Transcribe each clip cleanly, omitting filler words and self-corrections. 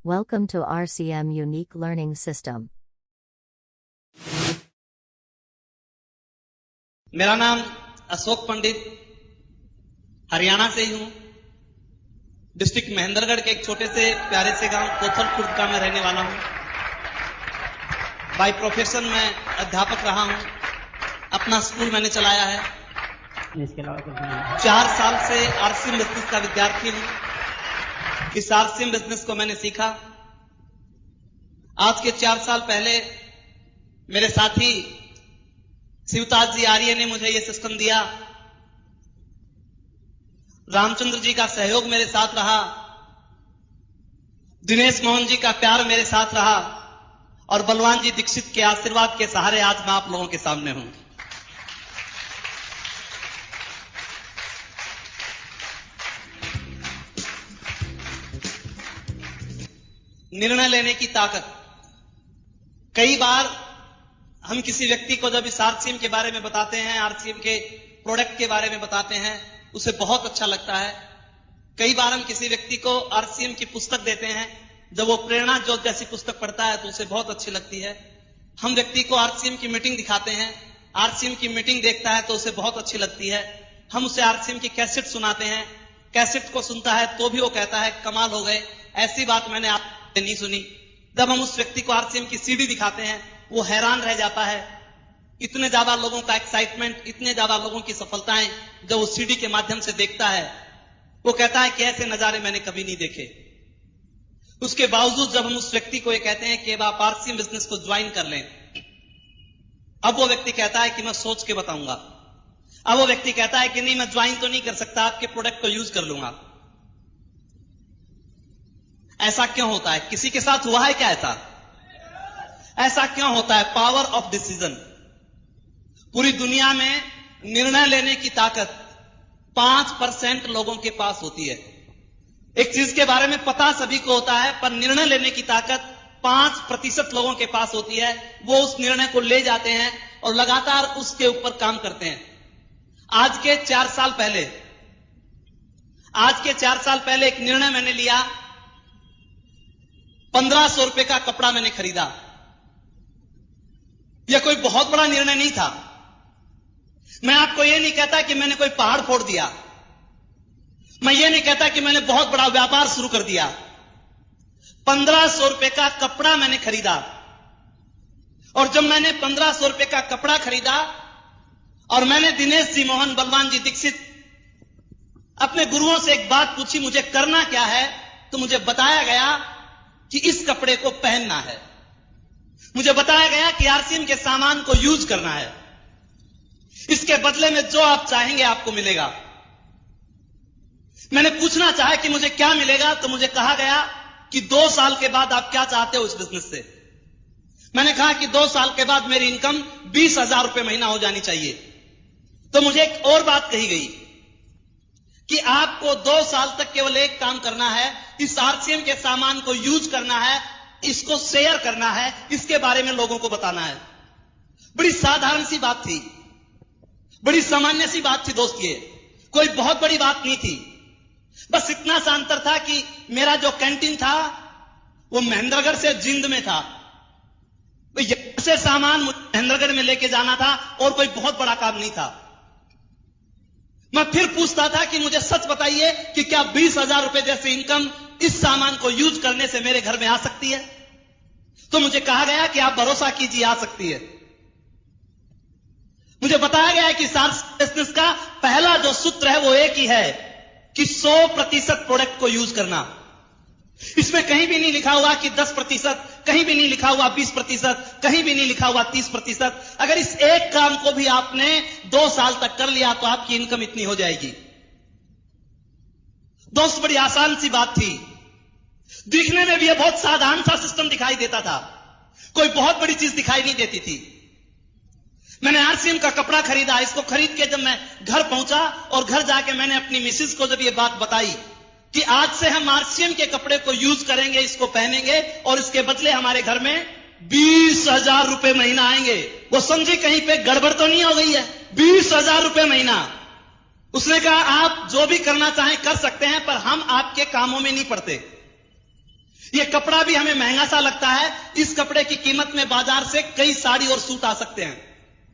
Welcome to RCM Unique Learning System. मेरा नाम अशोक पंडित, हरियाणा से ही हूं। डिस्ट्रिक्ट महेंद्रगढ़ के एक छोटे से प्यारे से गांव कोथल खुर्द का मैं रहने वाला हूं। बाय प्रोफेशन मैं अध्यापक रहा हूं। अपना स्कूल मैंने चलाया है। इसके अलावा कुछ नहीं। 4 साल से आरसीएम बिजनेस का विद्यार्थी हूं। इस आरसीएम बिजनेस को मैंने सीखा। आज के 4 साल पहले मेरे साथी शिवताज जी आर्य ने मुझे यह सिस्टम दिया। रामचंद्र जी का सहयोग मेरे साथ रहा, दिनेश मोहन जी का प्यार मेरे साथ रहा और बलवान जी दीक्षित के आशीर्वाद के सहारे आज मैं आप लोगों के सामने हूं। निर्णय लेने की ताकत। कई बार हम किसी व्यक्ति को जब इस आरसीएम के बारे में बताते हैं, आरसीएम के प्रोडक्ट के बारे में बताते हैं, उसे बहुत अच्छा लगता है। कई बार हम किसी व्यक्ति को आरसीएम की पुस्तक देते हैं, जब वो प्रेरणा ज्योत जैसी पुस्तक पढ़ता है तो उसे बहुत अच्छी लगती है। हम व्यक्ति को आरसीएम की मीटिंग दिखाते हैं, आरसीएम की मीटिंग देखता है तो उसे बहुत अच्छी लगती है। हम उसे आरसीएम की कैसेट सुनाते हैं, कैसेट को सुनता है तो भी वो कहता है कमाल हो गए, ऐसी बात मैंने आपसे नहीं सुनी। जब हम उस व्यक्ति को आरसीएम की सीडी दिखाते हैं वो हैरान रह जाता है। इतने ज्यादा लोगों का एक्साइटमेंट, इतने ज्यादा लोगों की सफलताएं जब वो सीडी के माध्यम से देखता है, वो कहता है कि ऐसे नजारे मैंने कभी नहीं देखे। उसके बावजूद जब हम उस व्यक्ति को ये कहते हैं कि अब आप आरसीएम बिजनेस को ज्वाइन कर लें, अब वो व्यक्ति कहता है कि मैं सोच के बताऊंगा। अब वो व्यक्ति कहता है कि नहीं, मैं ज्वाइन तो नहीं कर सकता, आपके प्रोडक्ट को यूज कर लूंगा। ऐसा क्यों होता है? किसी के साथ हुआ है क्या ऐसा क्यों होता है? Power of decision. पूरी दुनिया में निर्णय लेने की ताकत 5% लोगों के पास होती है। एक चीज के बारे में पता सभी को होता है, पर निर्णय लेने की ताकत 5% लोगों के पास होती है। वो उस निर्णय को ले जाते हैं और लगातार उसके ऊपर काम करते हैं। आज के 4 साल पहले एक निर्णय मैंने लिया। 1500 रुपए का कपड़ा मैंने खरीदा। यह कोई बहुत बड़ा निर्णय नहीं था। मैं आपको यह नहीं कहता कि मैंने कोई पहाड़ फोड़ दिया। मैं ये नहीं कहता कि मैंने बहुत बड़ा व्यापार शुरू कर दिया। 1500 रुपए का कपड़ा मैंने खरीदा। और जब मैंने 1500 रुपए का कपड़ा खरीदा और मैंने दिनेश जी मोहन, बलवान जी दीक्षित, अपने गुरुओं से एक बात पूछी, मुझे करना क्या है, तो मुझे बताया गया कि इस कपड़े को पहनना है। मुझे बताया गया कि आरसीएम के सामान को यूज करना है। इसके बदले में जो आप चाहेंगे आपको मिलेगा। मैंने पूछना चाहा कि मुझे क्या मिलेगा, तो मुझे कहा गया कि 2 साल के बाद आप क्या चाहते हो इस बिजनेस से। मैंने कहा कि 2 साल के बाद मेरी इनकम 20,000 रुपए महीना हो जानी चाहिए। तो मुझे एक और बात कही गई कि आपको 2 साल तक केवल एक काम करना है, इस आरसीएम के सामान को यूज करना है, इसको शेयर करना है, इसके बारे में लोगों को बताना है। बड़ी साधारण सी बात थी, बड़ी सामान्य सी बात थी दोस्त। ये कोई बहुत बड़ी बात नहीं थी। बस इतना सा अंतर था कि मेरा जो कैंटीन था वो महेंद्रगढ़ से जिंद में था। यहां से सामान महेंद्रगढ़ में लेके जाना था और कोई बहुत बड़ा काम नहीं था। मैं फिर पूछता था कि मुझे सच बताइए कि क्या 20,000 रुपए जैसी इनकम इस सामान को यूज करने से मेरे घर में आ सकती है? तो मुझे कहा गया कि आप भरोसा कीजिए, आ सकती है। मुझे बताया गया है कि बिजनेस का पहला जो सूत्र है वो एक ही है कि 100% प्रोडक्ट को यूज करना। इसमें कहीं भी नहीं लिखा हुआ कि 10%, कहीं भी नहीं लिखा हुआ 20%, कहीं भी नहीं लिखा हुआ 30%। अगर इस एक काम को भी आपने 2 साल तक कर लिया तो आपकी इनकम इतनी हो जाएगी। दोस्त, बड़ी आसान सी बात थी। दिखने में भी यह बहुत साधारण सा सिस्टम दिखाई देता था, कोई बहुत बड़ी चीज दिखाई नहीं देती थी। मैंने आरसीएम का कपड़ा खरीदा। इसको खरीद के जब मैं घर पहुंचा और घर जाके मैंने अपनी मिसेस को जब ये बात बताई कि आज से हम आरसीएम के कपड़े को यूज करेंगे, इसको पहनेंगे और इसके बदले हमारे घर में 20,000 रुपए महीना आएंगे, वो समझी कहीं पे गड़बड़ तो नहीं हो गई है। 20,000 रुपए महीना। उसने कहा आप जो भी करना चाहें कर सकते हैं, पर हम आपके कामों में नहीं पड़ते। ये कपड़ा भी हमें महंगा सा लगता है, इस कपड़े की कीमत में बाजार से कई साड़ी और सूट आ सकते हैं।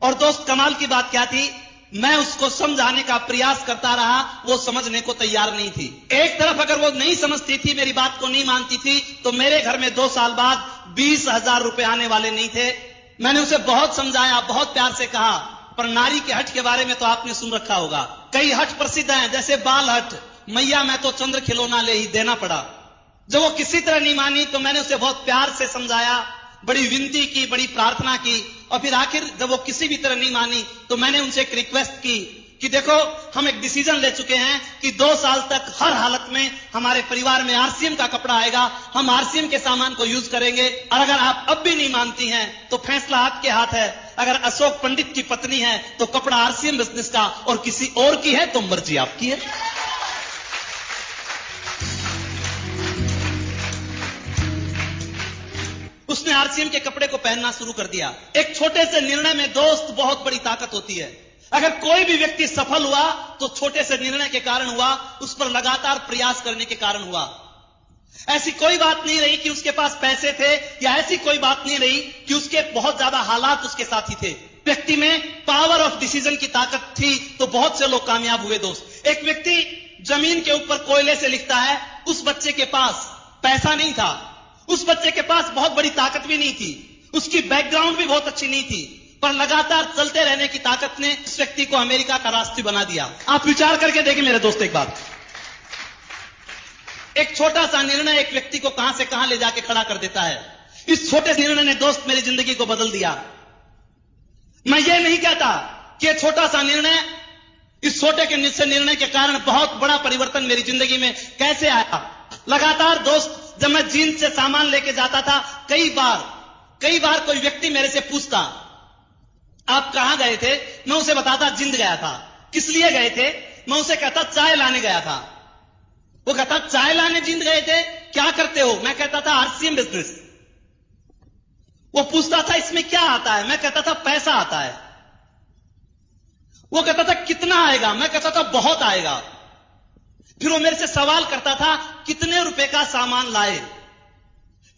और दोस्त, कमाल की बात क्या थी, मैं उसको समझाने का प्रयास करता रहा, वो समझने को तैयार नहीं थी। एक तरफ अगर वो नहीं समझती थी, मेरी बात को नहीं मानती थी, तो मेरे घर में 2 साल बाद 20,000 रुपए आने वाले नहीं थे। मैंने उसे बहुत समझाया, बहुत प्यार से कहा, पर नारी के हट के बारे में तो आपने सुन रखा होगा। कई हट प्रसिद्ध हैं, जैसे बाल हट, मैया मैं तो चंद्र खिलौना ले ही देना पड़ा। जब वो किसी तरह नहीं मानी तो मैंने उसे बहुत प्यार से समझाया, बड़ी विनती की, बड़ी प्रार्थना की, और फिर आखिर जब वो किसी भी तरह नहीं मानी तो मैंने उनसे एक रिक्वेस्ट की कि देखो, हम एक डिसीजन ले चुके हैं कि 2 साल तक हर हालत में हमारे परिवार में आरसीएम का कपड़ा आएगा, हम आरसीएम के सामान को यूज करेंगे। और अगर आप अब भी नहीं मानती हैं तो फैसला आपके हाथ है। अगर अशोक पंडित की पत्नी है तो कपड़ा आरसीएम बिजनेस का, और किसी और की है तो मर्जी आपकी है। उसने आरसीएम के कपड़े को पहनना शुरू कर दिया। एक छोटे से निर्णय में दोस्त बहुत बड़ी ताकत होती है। अगर कोई भी व्यक्ति सफल हुआ तो छोटे से निर्णय के कारण हुआ, उस पर लगातार प्रयास करने के कारण हुआ। ऐसी कोई बात नहीं रही कि उसके पास पैसे थे, या ऐसी कोई बात नहीं रही कि उसके बहुत ज्यादा हालात उसके साथी थे। व्यक्ति में पावर ऑफ डिसीजन की ताकत थी तो बहुत से लोग कामयाब हुए। दोस्त, एक व्यक्ति जमीन के ऊपर कोयले से लिखता है, उस बच्चे के पास पैसा नहीं था, उस बच्चे के पास बहुत बड़ी ताकत भी नहीं थी, उसकी बैकग्राउंड भी बहुत अच्छी नहीं थी, पर लगातार चलते रहने की ताकत ने इस व्यक्ति को अमेरिका का राष्ट्रपति बना दिया। आप विचार करके देखिए मेरे दोस्त, एक बात, एक छोटा सा निर्णय एक व्यक्ति को कहां से कहां ले जाके खड़ा कर देता है। इस छोटे निर्णय ने दोस्त मेरी जिंदगी को बदल दिया। मैं ये नहीं कहता कि ये छोटा सा निर्णय, इस छोटे के निर्णय के कारण बहुत बड़ा परिवर्तन मेरी जिंदगी में कैसे आया। लगातार दोस्त, जब मैं जींद से सामान लेके जाता था, कई बार कोई व्यक्ति मेरे से पूछता, आप कहां गए थे? मैं उसे बताता जींद गया था। किस लिए गए थे? मैं उसे कहता चाय लाने गया था। वो कहता चाय लाने जींद गए थे, क्या करते हो? मैं कहता था आरसीएम बिजनेस। वो पूछता था इसमें क्या आता है? मैं कहता था पैसा आता है। वो कहता था कितना आएगा? मैं कहता था बहुत आएगा। फिर वो मेरे से सवाल करता था कितने रुपए का सामान लाए?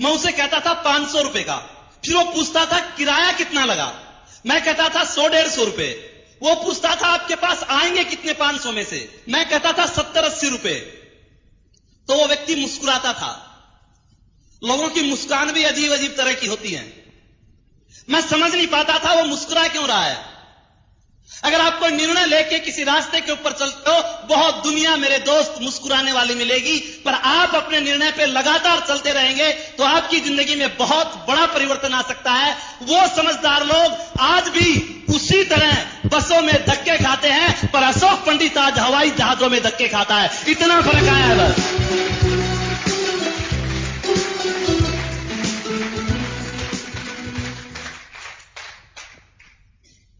मैं उसे कहता था 500 रुपए का। फिर वो पूछता था किराया कितना लगा? मैं कहता था 100-150 रुपए। वो पूछता था आपके पास आएंगे कितने 500 में से? मैं कहता था 70-80 रुपए। तो वो व्यक्ति मुस्कुराता था। लोगों की मुस्कान भी अजीब अजीब तरह की होती है। मैं समझ नहीं पाता था वो मुस्कुरा क्यों रहा है। अगर आप कोई निर्णय लेके किसी रास्ते के ऊपर चलते हो, बहुत दुनिया मेरे दोस्त मुस्कुराने वाली मिलेगी, पर आप अपने निर्णय पे लगातार चलते रहेंगे तो आपकी जिंदगी में बहुत बड़ा परिवर्तन आ सकता है। वो समझदार लोग आज भी उसी तरह बसों में धक्के खाते हैं, पर अशोक पंडित आज हवाई जहाजों में धक्के खाता है। इतना फर्क आया है बस।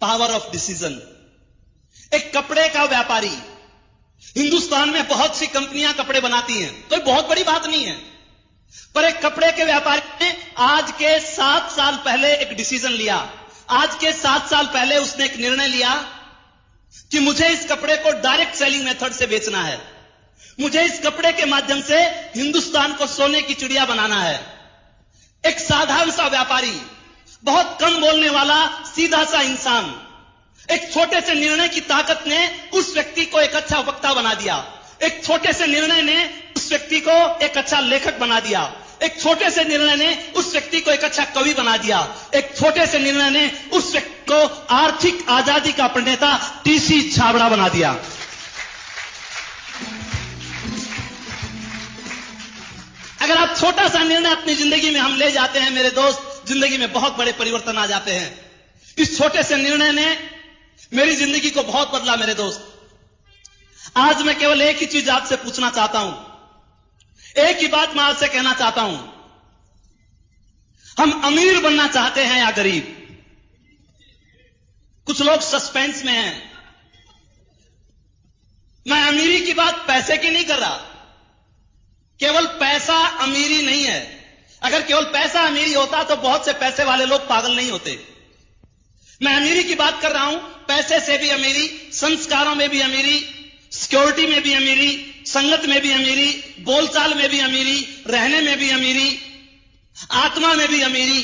Power of decision. एक कपड़े का व्यापारी, हिंदुस्तान में बहुत सी कंपनियां कपड़े बनाती हैं, कोई बहुत बड़ी बात नहीं है, पर एक कपड़े के व्यापारी ने आज के 7 साल पहले एक डिसीजन लिया। आज के 7 साल पहले उसने एक निर्णय लिया कि मुझे इस कपड़े को डायरेक्ट सेलिंग मेथड से बेचना है। मुझे इस कपड़े के माध्यम से हिंदुस्तान को सोने की चिड़िया बनाना है। एक साधारण सा व्यापारी, बहुत कम बोलने वाला, सीधा सा इंसान, एक छोटे से निर्णय की ताकत ने उस व्यक्ति को एक अच्छा वक्ता बना दिया। एक छोटे से निर्णय ने उस व्यक्ति को एक अच्छा लेखक बना दिया। एक छोटे से निर्णय ने उस व्यक्ति को एक अच्छा कवि बना दिया। एक छोटे से निर्णय ने उस व्यक्ति को आर्थिक आजादी का प्रणेता टीसी छाबड़ा बना दिया। अगर आप छोटा सा निर्णय अपनी जिंदगी में हम ले जाते हैं मेरे दोस्त, जिंदगी में बहुत बड़े परिवर्तन आ जाते हैं। इस छोटे से निर्णय ने मेरी जिंदगी को बहुत बदला मेरे दोस्त। आज मैं केवल एक ही चीज आपसे पूछना चाहता हूं, एक ही बात मैं आपसे कहना चाहता हूं, हम अमीर बनना चाहते हैं या गरीब? कुछ लोग सस्पेंस में हैं। मैं अमीरी की बात पैसे की नहीं कर रहा। केवल पैसा अमीरी नहीं है। अगर केवल पैसा अमीरी होता तो बहुत से पैसे वाले लोग पागल नहीं होते। मैं अमीरी की बात कर रहा हूं, पैसे से भी अमीरी, संस्कारों में भी अमीरी, सिक्योरिटी में भी अमीरी, संगत में भी अमीरी, बोलचाल में भी अमीरी, रहने में भी अमीरी, आत्मा में भी अमीरी,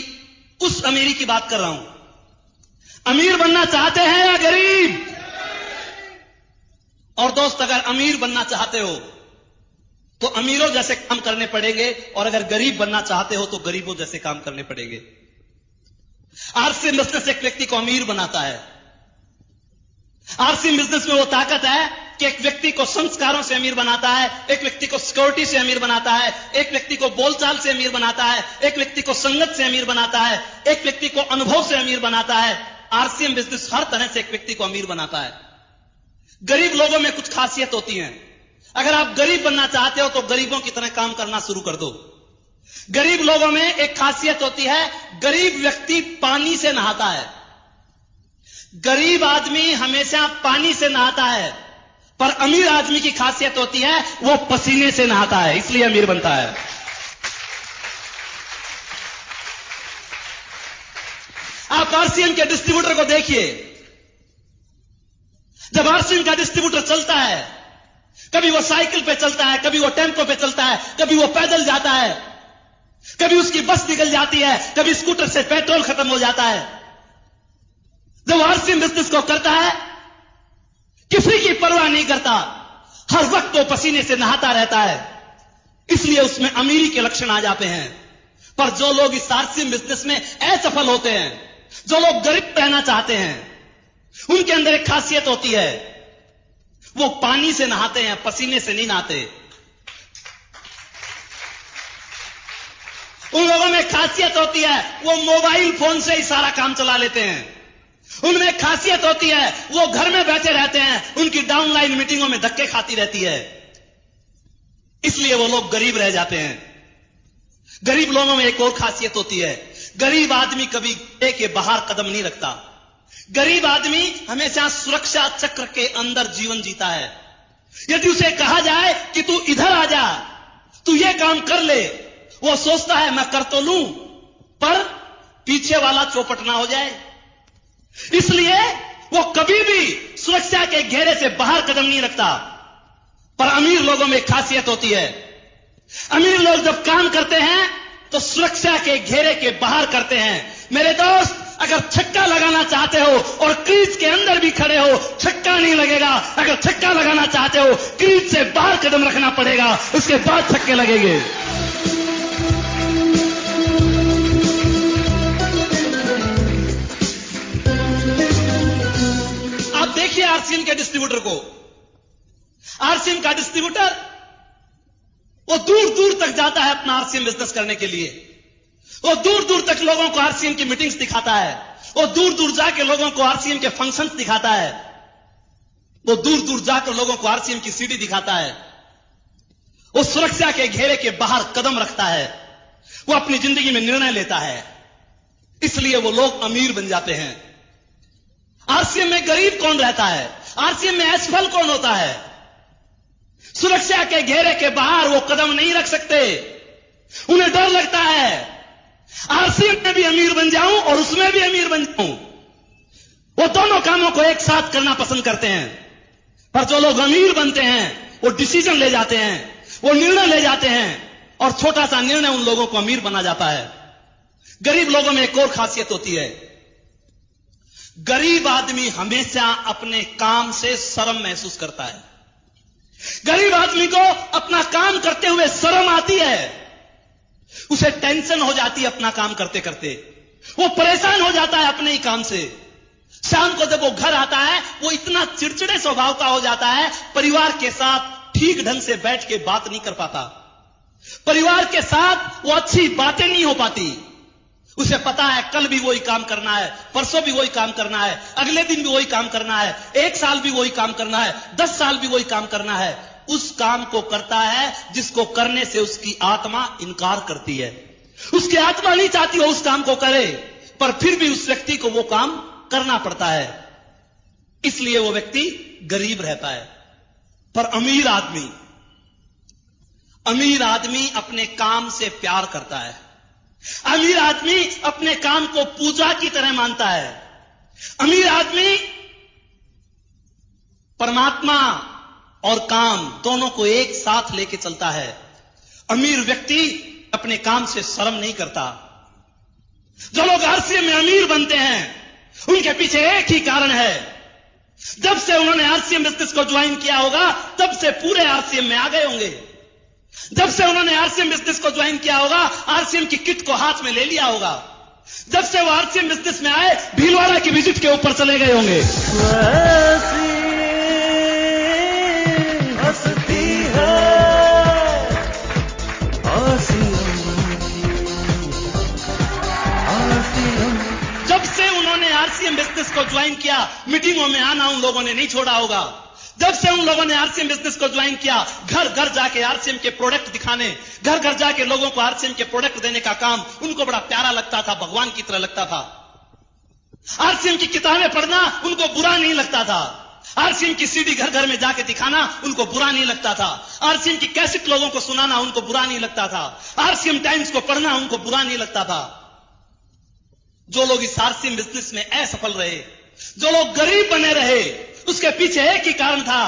उस अमीरी की बात कर रहा हूं। अमीर बनना चाहते हैं या गरीब? और दोस्त, अगर अमीर बनना चाहते हो तो अमीरों जैसे काम करने पड़ेंगे, और अगर गरीब बनना चाहते हो तो गरीबों जैसे काम करने पड़ेंगे। आरसीएम बिजनेस एक व्यक्ति को अमीर बनाता है। आरसीएम बिजनेस में वो ताकत है कि एक व्यक्ति को संस्कारों से अमीर बनाता है, एक व्यक्ति को सिक्योरिटी से अमीर बनाता है, एक व्यक्ति को बोलचाल से अमीर बनाता है, एक व्यक्ति को संगत से अमीर बनाता है, एक व्यक्ति को अनुभव से अमीर बनाता है। आरसीएम बिजनेस हर तरह से एक व्यक्ति को अमीर बनाता है। गरीब लोगों में कुछ खासियत होती है। अगर आप गरीब बनना चाहते हो तो गरीबों की तरह काम करना शुरू कर दो। गरीब लोगों में एक खासियत होती है, गरीब व्यक्ति पानी से नहाता है। गरीब आदमी हमेशा पानी से नहाता है, पर अमीर आदमी की खासियत होती है वो पसीने से नहाता है, इसलिए अमीर बनता है। आप आरसीएम के डिस्ट्रीब्यूटर को देखिए। जब आरसीएम का डिस्ट्रीब्यूटर चलता है, कभी वो साइकिल पे चलता है, कभी वो टेम्पो पे चलता है, कभी वो पैदल जाता है, कभी उसकी बस निकल जाती है, कभी स्कूटर से पेट्रोल खत्म हो जाता है। जब आरसीएम बिजनेस को करता है, किसी की परवाह नहीं करता, हर वक्त वो पसीने से नहाता रहता है, इसलिए उसमें अमीरी के लक्षण आ जाते हैं। पर जो लोग इस आरसीएम बिजनेस में असफल होते हैं, जो लोग गरीब रहना चाहते हैं, उनके अंदर एक खासियत होती है, वो पानी से नहाते हैं, पसीने से नहीं नहाते। उन लोगों में खासियत होती है, वो मोबाइल फोन से ही सारा काम चला लेते हैं। उनमें खासियत होती है, वो घर में बैठे रहते हैं, उनकी डाउनलाइन मीटिंगों में धक्के खाती रहती है, इसलिए वो लोग गरीब रह जाते हैं। गरीब लोगों में एक और खासियत होती है, गरीब आदमी कभी घेरे के बाहर कदम नहीं रखता। गरीब आदमी हमेशा सुरक्षा चक्र के अंदर जीवन जीता है। यदि उसे कहा जाए कि तू इधर आ जा, तू ये काम कर ले, वो सोचता है मैं कर तो लूं, पर पीछे वाला चौपट ना हो जाए, इसलिए वो कभी भी सुरक्षा के घेरे से बाहर कदम नहीं रखता। पर अमीर लोगों में खासियत होती है, अमीर लोग जब काम करते हैं तो सुरक्षा के घेरे के बाहर करते हैं। मेरे दोस्त, अगर छक्का लगाना चाहते हो और क्रीज के अंदर भी खड़े हो, छक्का नहीं लगेगा। अगर छक्का लगाना चाहते हो, क्रीज से बाहर कदम रखना पड़ेगा, उसके बाद छक्के लगेंगे। आप देखिए आरसीएम के डिस्ट्रीब्यूटर को। आरसीएम का डिस्ट्रीब्यूटर वो दूर दूर तक जाता है अपना आरसीएम बिजनेस करने के लिए। वो दूर दूर तक लोगों को आरसीएम की मीटिंग्स दिखाता है, वो दूर दूर जाके लोगों को आरसीएम के फंक्शंस दिखाता है, वो दूर दूर जाकर लोगों को आरसीएम की सीडी दिखाता है। वो सुरक्षा के घेरे के बाहर कदम रखता है, वो अपनी जिंदगी में निर्णय लेता है, इसलिए वो लोग अमीर बन जाते हैं। आरसीएम में गरीब कौन रहता है? आरसीएम में असफल कौन होता है? सुरक्षा के घेरे के बाहर वो कदम नहीं रख सकते, उन्हें डर लगता है आरसीएम में भी अमीर बन जाऊं और उसमें भी अमीर बन जाऊं। वो दोनों कामों को एक साथ करना पसंद करते हैं। पर जो लोग अमीर बनते हैं वो डिसीजन ले जाते हैं, वो निर्णय ले जाते हैं, और छोटा सा निर्णय उन लोगों को अमीर बना जाता है। गरीब लोगों में एक और खासियत होती है, गरीब आदमी हमेशा अपने काम से शर्म महसूस करता है। गरीब आदमी को अपना काम करते हुए शर्म आती है, उसे टेंशन हो जाती है अपना काम करते करते, वो परेशान हो जाता है अपने ही काम से। शाम को जब वो घर आता है, वो इतना चिड़चिड़े स्वभाव का हो जाता है, परिवार के साथ ठीक ढंग से बैठ के बात नहीं कर पाता, परिवार के साथ वो अच्छी बातें नहीं हो पाती। उसे पता है कल भी वही काम करना है, परसों भी वही काम करना है, अगले दिन भी वही काम करना है, 1 साल भी वही काम करना है, 10 साल भी वही काम करना है। उस काम को करता है जिसको करने से उसकी आत्मा इनकार करती है। उसकी आत्मा नहीं चाहती वो उस काम को करे, पर फिर भी उस व्यक्ति को वो काम करना पड़ता है, इसलिए वो व्यक्ति गरीब रहता है। पर अमीर आदमी अपने काम से प्यार करता है। अमीर आदमी अपने काम को पूजा की तरह मानता है। अमीर आदमी परमात्मा और काम दोनों को एक साथ लेके चलता है। अमीर व्यक्ति अपने काम से शर्म नहीं करता। जो लोग आरसीएम में अमीर बनते हैं उनके पीछे एक ही कारण है, जब से उन्होंने आरसीएम बिजनेस को ज्वाइन किया होगा तब से पूरे आरसीएम में आ गए होंगे। जब से उन्होंने आरसीएम बिजनेस को ज्वाइन किया होगा, आरसीएम की किट को हाथ में ले लिया होगा। जब से वो आरसीएम बिजनेस में आए, भीलवाड़ा की विजिट के ऊपर चले गए होंगे। जब से उन्होंने आरसीएम बिजनेस को ज्वाइन किया, मीटिंगों में आना उन लोगों ने नहीं छोड़ा होगा। जब से उन लोगों ने आरसीएम बिजनेस को ज्वाइन किया, घर घर जाके आरसीएम के प्रोडक्ट दिखाने, घर घर जाके लोगों को आरसीएम के प्रोडक्ट देने का काम उनको बड़ा प्यारा लगता था, भगवान की तरह लगता था। आरसीएम की किताबें पढ़ना उनको बुरा नहीं लगता था। आरसीएम की सीडी घर घर में जाके दिखाना उनको बुरा नहीं लगता था। आरसीएम की कैसेट लोगों को सुनाना उनको बुरा नहीं लगता था। आरसीएम टाइम्स को पढ़ना उनको बुरा नहीं लगता था। जो लोग इस आरसीएम बिजनेस में असफल रहे, जो लोग गरीब बने रहे, उसके पीछे एक ही कारण था।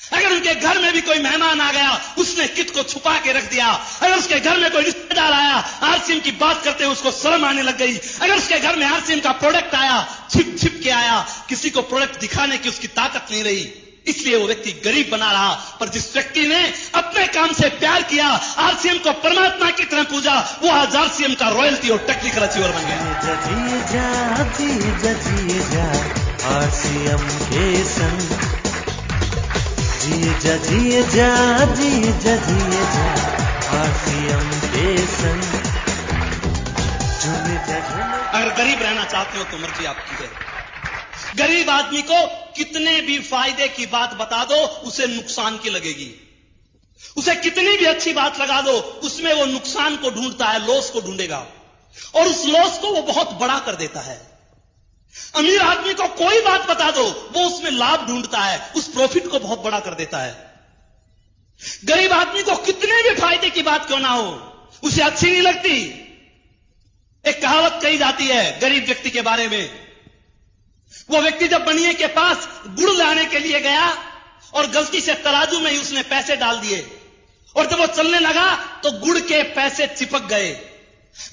अगर उनके घर में भी कोई मेहमान आ गया, उसने किट को छुपा के रख दिया। अगर उसके घर में कोई रिश्तेदार आया, आरसीएम की बात करते उसको शर्म आने लग गई। अगर उसके घर में आरसीएम का प्रोडक्ट आया, छिप छिप के आया, किसी को प्रोडक्ट दिखाने की उसकी ताकत नहीं रही, इसलिए वो व्यक्ति गरीब बना रहा। पर जिस व्यक्ति ने अपने काम से प्यार किया, आरसीएम को परमात्मा की तरह पूजा, वो आज आरसीएम का रॉयल्टी और टेक्निकल अचीवर बन गया। आरसीएम के संग जिए जा आरसीएम के संग। अगर गरीब रहना चाहते हो तो मर्जी आपकी है। गरीब आदमी को कितने भी फायदे की बात बता दो, उसे नुकसान की लगेगी। उसे कितनी भी अच्छी बात लगा दो, उसमें वो नुकसान को ढूंढता है, लॉस को ढूंढेगा, और उस लॉस को वो बहुत बड़ा कर देता है। अमीर आदमी को कोई बात बता दो, वो उसमें लाभ ढूंढता है, उस प्रॉफिट को बहुत बड़ा कर देता है। गरीब आदमी को कितने भी फायदे की बात क्यों ना हो, उसे अच्छी नहीं लगती। एक कहावत कही जाती है गरीब व्यक्ति के बारे में। वो व्यक्ति जब बनिए के पास गुड़ लाने के लिए गया और गलती से तराजू में ही उसने पैसे डाल दिए, और जब वो चलने लगा तो गुड़ के पैसे चिपक गए।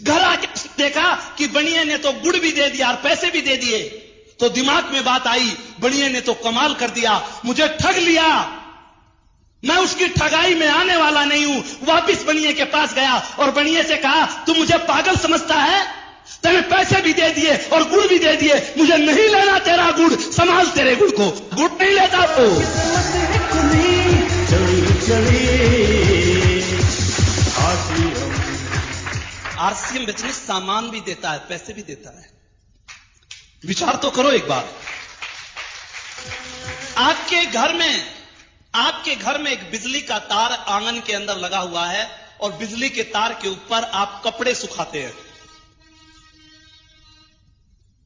घर आके देखा कि बनिए ने तो गुड़ भी दे दिया और पैसे भी दे दिए, तो दिमाग में बात आई, बनिए ने तो कमाल कर दिया, मुझे ठग लिया, मैं उसकी ठगाई में आने वाला नहीं हूं। वापिस बनिए के पास गया और बनिए से कहा, तू मुझे पागल समझता है, तेरे पैसे भी दे दिए और गुड़ भी दे दिए, मुझे नहीं लेना तेरा गुड़, संभाल तेरे गुड़ को, गुड़ नहीं लेता तो। आरसीएम बिजनेस सामान भी देता है, पैसे भी देता है। विचार तो करो एक बार। आपके घर में एक बिजली का तार आंगन के अंदर लगा हुआ है, और बिजली के तार के ऊपर आप कपड़े सुखाते हैं।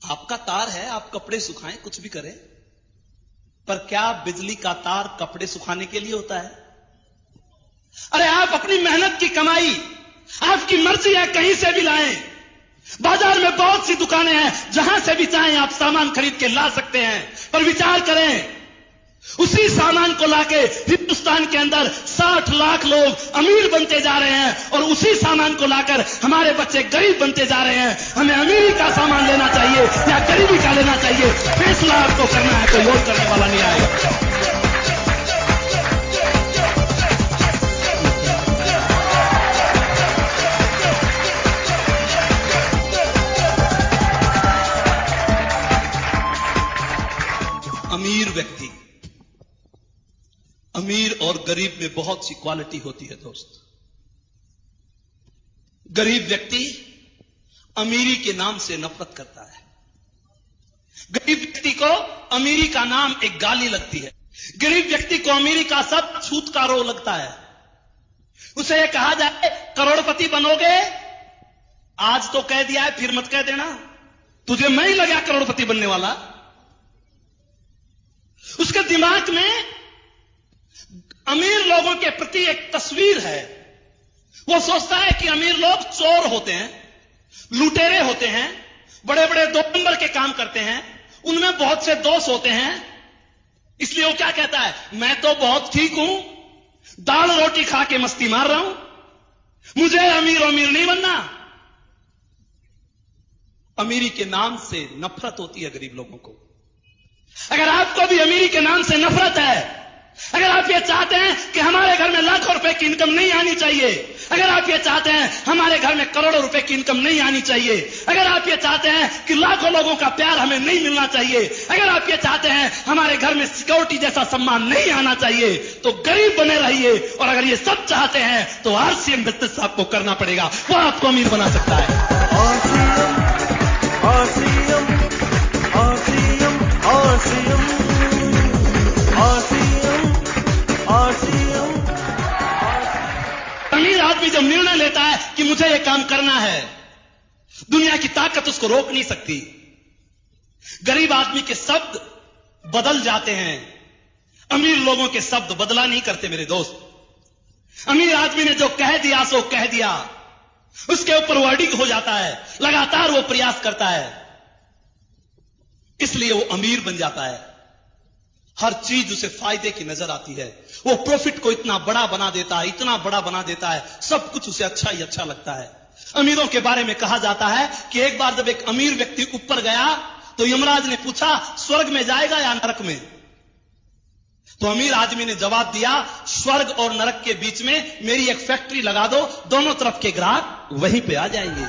आपका तार है, आप कपड़े सुखाएं, कुछ भी करें, पर क्या बिजली का तार कपड़े सुखाने के लिए होता है? अरे आप अपनी मेहनत की कमाई, आपकी मर्जी है, कहीं से भी लाएं। बाजार में बहुत सी दुकानें हैं, जहां से भी चाहें आप सामान खरीद के ला सकते हैं, पर विचार करें, उसी सामान को लाके हिंदुस्तान के अंदर 60 लाख लोग अमीर बनते जा रहे हैं, और उसी सामान को लाकर हमारे बच्चे गरीब बनते जा रहे हैं। हमें अमीरी का सामान लेना चाहिए या गरीबी का लेना चाहिए, फैसला आपको करना है, कोई और करने वाला नहीं आएगा। अमीर व्यक्ति, अमीर और गरीब में बहुत सी क्वालिटी होती है दोस्त। गरीब व्यक्ति अमीरी के नाम से नफरत करता है। गरीब व्यक्ति को अमीरी का नाम एक गाली लगती है। गरीब व्यक्ति को अमीरी का सब छूत का रो लगता है। उसे यह कहा जाए करोड़पति बनोगे, आज तो कह दिया है, फिर मत कह देना, तुझे मैं ही लगा करोड़पति बनने वाला। उसके दिमाग में अमीर लोगों के प्रति एक तस्वीर है। वो सोचता है कि अमीर लोग चोर होते हैं, लुटेरे होते हैं, बड़े बड़े 2 नंबर के काम करते हैं, उनमें बहुत से दोष होते हैं। इसलिए वो क्या कहता है, मैं तो बहुत ठीक हूं, दाल रोटी खा के मस्ती मार रहा हूं, मुझे अमीर नहीं बनना। अमीरी के नाम से नफरत होती है गरीब लोगों को। अगर आपको भी अमीरी के नाम से नफरत है, अगर आप ये चाहते हैं कि हमारे घर में लाखों रुपए की इनकम नहीं आनी चाहिए, अगर आप ये चाहते हैं हमारे घर में करोड़ों रुपए की इनकम नहीं आनी चाहिए, अगर आप ये चाहते हैं कि लाखों लोगों का प्यार हमें नहीं मिलना चाहिए, अगर आप ये चाहते हैं हमारे घर में सिक्योरिटी जैसा सम्मान नहीं आना चाहिए, तो गरीब बने रहिए। और अगर ये सब चाहते हैं तो आरसीएम बिजनेस आपको करना पड़ेगा, वो आपको अमीर बना सकता है। अमीर आदमी जब निर्णय लेता है कि मुझे यह काम करना है, दुनिया की ताकत उसको रोक नहीं सकती। गरीब आदमी के शब्द बदल जाते हैं, अमीर लोगों के शब्द बदला नहीं करते मेरे दोस्त। अमीर आदमी ने जो कह दिया सो कह दिया, उसके ऊपर वो अडिग हो जाता है, लगातार वो प्रयास करता है, इसलिए वो अमीर बन जाता है। हर चीज उसे फायदे की नजर आती है, वो प्रॉफिट को इतना बड़ा बना देता है, इतना बड़ा बना देता है, सब कुछ उसे अच्छा ही अच्छा लगता है। अमीरों के बारे में कहा जाता है कि एक बार जब एक अमीर व्यक्ति ऊपर गया तो यमराज ने पूछा, स्वर्ग में जाएगा या नरक में? तो अमीर आदमी ने जवाब दिया, स्वर्ग और नरक के बीच में मेरी एक फैक्ट्री लगा दो, दोनों तरफ के ग्राहक वहीं पे आ जाएंगे।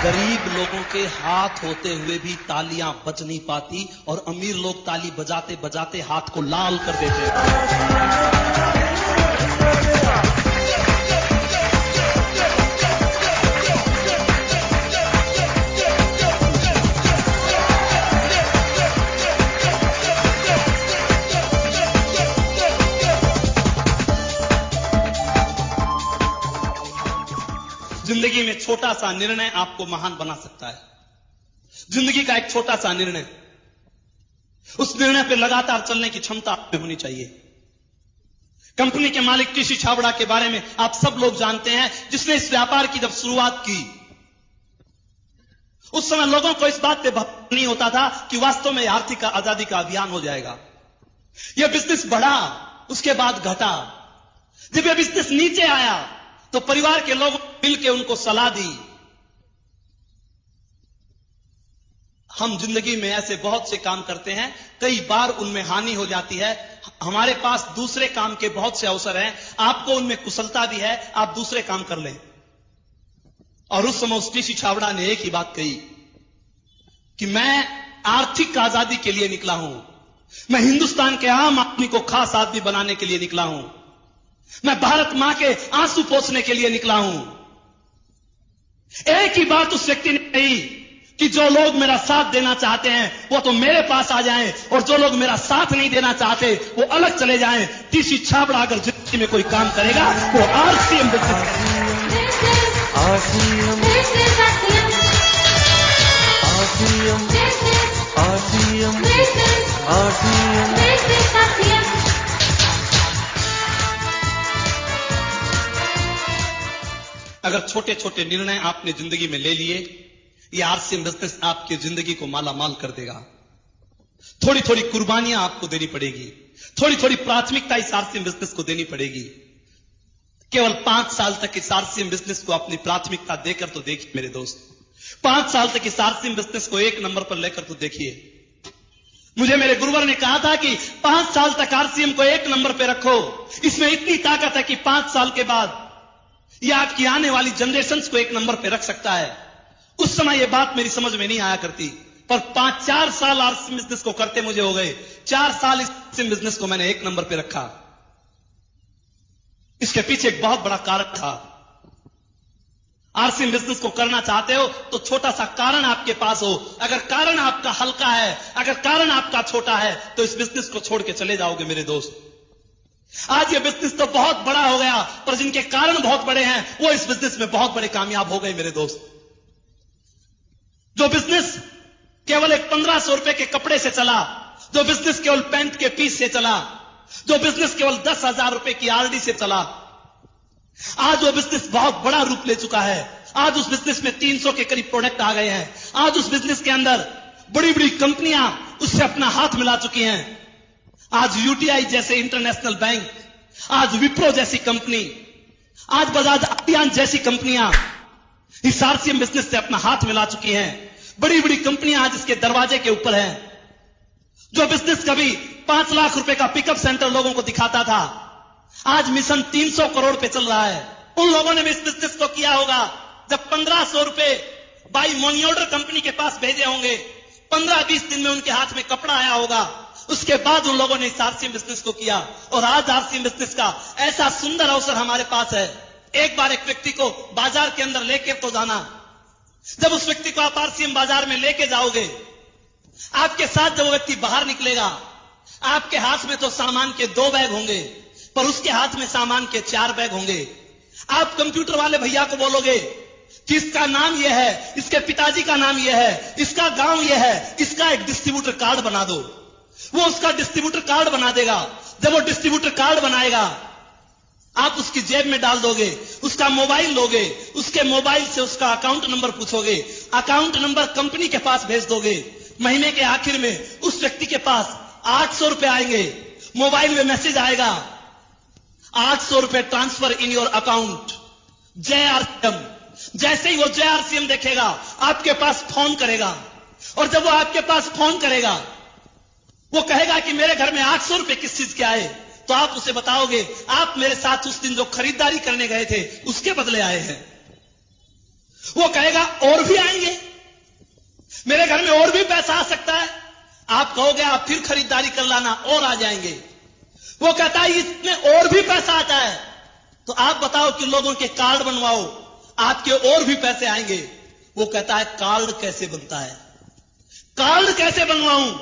गरीब लोगों के हाथ होते हुए भी तालियां बज नहीं पाती, और अमीर लोग ताली बजाते बजाते हाथ को लाल कर देते हैं। जिंदगी में छोटा सा निर्णय आपको महान बना सकता है। जिंदगी का एक छोटा सा निर्णय, उस निर्णय पर लगातार चलने की क्षमता आप में होनी चाहिए। कंपनी के मालिक टीसी छाबड़ा के बारे में आप सब लोग जानते हैं, जिसने इस व्यापार की जब शुरुआत की, उस समय लोगों को इस बात पे भरोसा नहीं होता था कि वास्तव में आर्थिक आजादी का अभियान हो जाएगा। यह बिजनेस बढ़ा, उसके बाद घटा। जब यह बिजनेस नीचे आया तो परिवार के लोग मिलकर उनको सलाह दी। हम जिंदगी में ऐसे बहुत से काम करते हैं, कई बार उनमें हानि हो जाती है। हमारे पास दूसरे काम के बहुत से अवसर हैं, आपको उनमें कुशलता भी है, आप दूसरे काम कर लें। और उस समय उस टीसी छाबड़ा ने एक ही बात कही कि मैं आर्थिक आजादी के लिए निकला हूं, मैं हिंदुस्तान के आम आदमी को खास आदमी बनाने के लिए निकला हूं, मैं भारत मां के आंसू पोंछने के लिए निकला हूं। एक ही बात उस व्यक्ति ने कही कि जो लोग मेरा साथ देना चाहते हैं वो तो मेरे पास आ जाएं, और जो लोग मेरा साथ नहीं देना चाहते वो अलग चले जाएं। टीसी छाबड़ा अगर जिंदगी में कोई काम करेगा वो आरसीएम अगर छोटे छोटे निर्णय आपने जिंदगी में ले लिए, ये आरसीएम बिजनेस आपकी जिंदगी को माला माल कर देगा। थोड़ी थोड़ी कुर्बानियां आपको देनी पड़ेगी, थोड़ी थोड़ी प्राथमिकता इस आरसीएम बिजनेस को देनी पड़ेगी। केवल 5 साल तक इस आरसीएम बिजनेस को अपनी प्राथमिकता देकर तो देखिए मेरे दोस्त, 5 साल तक इस आरसीएम बिजनेस को 1 नंबर पर लेकर तो देखिए। मुझे मेरे गुरुवर ने कहा था कि 5 साल तक आरसीएम को 1 नंबर पर रखो, इसमें इतनी ताकत है कि 5 साल के बाद यह आपकी आने वाली जनरेशंस को 1 नंबर पे रख सकता है। उस समय यह बात मेरी समझ में नहीं आया करती, पर 4 साल आरसीएम बिजनेस को करते मुझे हो गए। 4 साल इस आरसीएम बिजनेस को मैंने 1 नंबर पे रखा। इसके पीछे एक बहुत बड़ा कारण था। आरसीएम बिजनेस को करना चाहते हो तो छोटा सा कारण आपके पास हो। अगर कारण आपका हल्का है, अगर कारण आपका छोटा है, तो इस बिजनेस को छोड़ के चले जाओगे मेरे दोस्त। आज ये बिजनेस तो बहुत बड़ा हो गया, पर जिनके कारण बहुत बड़े हैं वो इस बिजनेस में बहुत बड़े कामयाब हो गए मेरे दोस्त। जो बिजनेस केवल एक 1500 रुपए के कपड़े से चला, जो बिजनेस केवल पैंट के पीस से चला, जो बिजनेस केवल 10,000 रुपए की आरडी से चला, आज वो बिजनेस बहुत बड़ा रूप ले चुका है। आज उस बिजनेस में 300 के करीब प्रोडक्ट आ गए हैं। आज उस बिजनेस के अंदर बड़ी बड़ी कंपनियां उससे अपना हाथ मिला चुकी हैं। आज यूटीआई जैसे इंटरनेशनल बैंक, आज विप्रो जैसी कंपनी, आज बजाज अभियान जैसी कंपनियां इस आरसीएम बिजनेस से अपना हाथ मिला चुकी हैं। बड़ी बड़ी कंपनियां आज इसके दरवाजे के ऊपर हैं। जो बिजनेस कभी 5 लाख रुपए का पिकअप सेंटर लोगों को दिखाता था, आज मिशन 300 करोड़ पे चल रहा है। उन लोगों ने भी इस बिजनेस को किया होगा जब 1500 रुपए बाई मनी ऑर्डर कंपनी के पास भेजे होंगे, 15-20 दिन में उनके हाथ में कपड़ा आया होगा। उसके बाद उन लोगों ने इस आरसीएम बिजनेस को किया और आज आरसीएम बिजनेस का ऐसा सुंदर अवसर हमारे पास है। एक बार एक व्यक्ति को बाजार के अंदर लेके तो जाना। जब उस व्यक्ति को आप आरसीएम बाजार में लेके जाओगे, आपके साथ जब वो व्यक्ति बाहर निकलेगा, आपके हाथ में तो सामान के 2 बैग होंगे, पर उसके हाथ में सामान के 4 बैग होंगे। आप कंप्यूटर वाले भैया को बोलोगे कि इसका नाम यह है, इसके पिताजी का नाम यह है, इसका गांव यह है, इसका एक डिस्ट्रीब्यूटर कार्ड बना दो। वो उसका डिस्ट्रीब्यूटर कार्ड बना देगा। जब वो डिस्ट्रीब्यूटर कार्ड बनाएगा, आप उसकी जेब में डाल दोगे, उसका मोबाइल लोगे, उसके मोबाइल से उसका अकाउंट नंबर पूछोगे, अकाउंट नंबर कंपनी के पास भेज दोगे। महीने के आखिर में उस व्यक्ति के पास 800 रुपए आएंगे। मोबाइल में मैसेज आएगा, 800 रुपए ट्रांसफर इन योर अकाउंट जय आरसीएम। जैसे ही वो जय आरसीएम देखेगा, आपके पास फोन करेगा, और जब वो आपके पास फोन करेगा, वो कहेगा कि मेरे घर में 800 रुपए किस चीज के आए, तो आप उसे बताओगे आप मेरे साथ उस दिन जो खरीदारी करने गए थे उसके बदले आए हैं। वो कहेगा और भी आएंगे, मेरे घर में और भी पैसा आ सकता है। आप कहोगे आप फिर खरीदारी कर लाना, और आ जाएंगे। वो कहता है इसमें और भी पैसा आता है, तो आप बताओ कि लोगों के कार्ड बनवाओ, आपके और भी पैसे आएंगे। वो कहता है कार्ड कैसे बनता है, कार्ड कैसे बनवाऊं?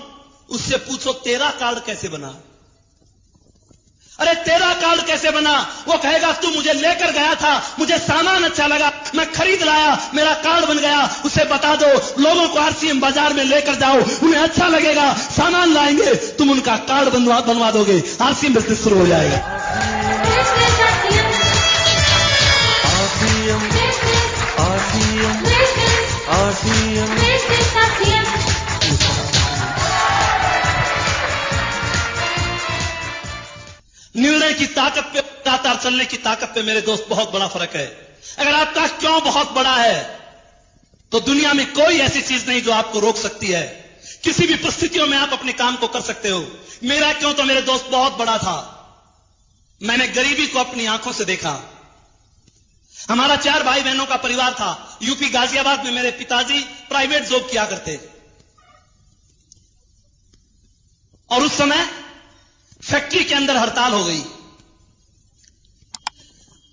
उससे पूछो तेरा कार्ड कैसे बना? अरे तेरा कार्ड कैसे बना? वो कहेगा तू मुझे लेकर गया था, मुझे सामान अच्छा लगा, मैं खरीद लाया, मेरा कार्ड बन गया। उसे बता दो लोगों को आरसीएम बाजार में लेकर जाओ, उन्हें अच्छा लगेगा, सामान लाएंगे, तुम उनका कार्ड बनवा दोगे, आरसीएम बिजनेस शुरू हो जाएगा। निर्णय की ताकत पे, लगातार चलने की ताकत पे मेरे दोस्त बहुत बड़ा फर्क है। अगर आपका क्यों बहुत बड़ा है, तो दुनिया में कोई ऐसी चीज नहीं जो आपको रोक सकती है। किसी भी परिस्थितियों में आप अपने काम को कर सकते हो। मेरा क्यों तो मेरे दोस्त बहुत बड़ा था। मैंने गरीबी को अपनी आंखों से देखा। हमारा 4 भाई बहनों का परिवार था। यूपी गाजियाबाद में मेरे पिताजी प्राइवेट जॉब किया करते, और उस समय फैक्ट्री के अंदर हड़ताल हो गई।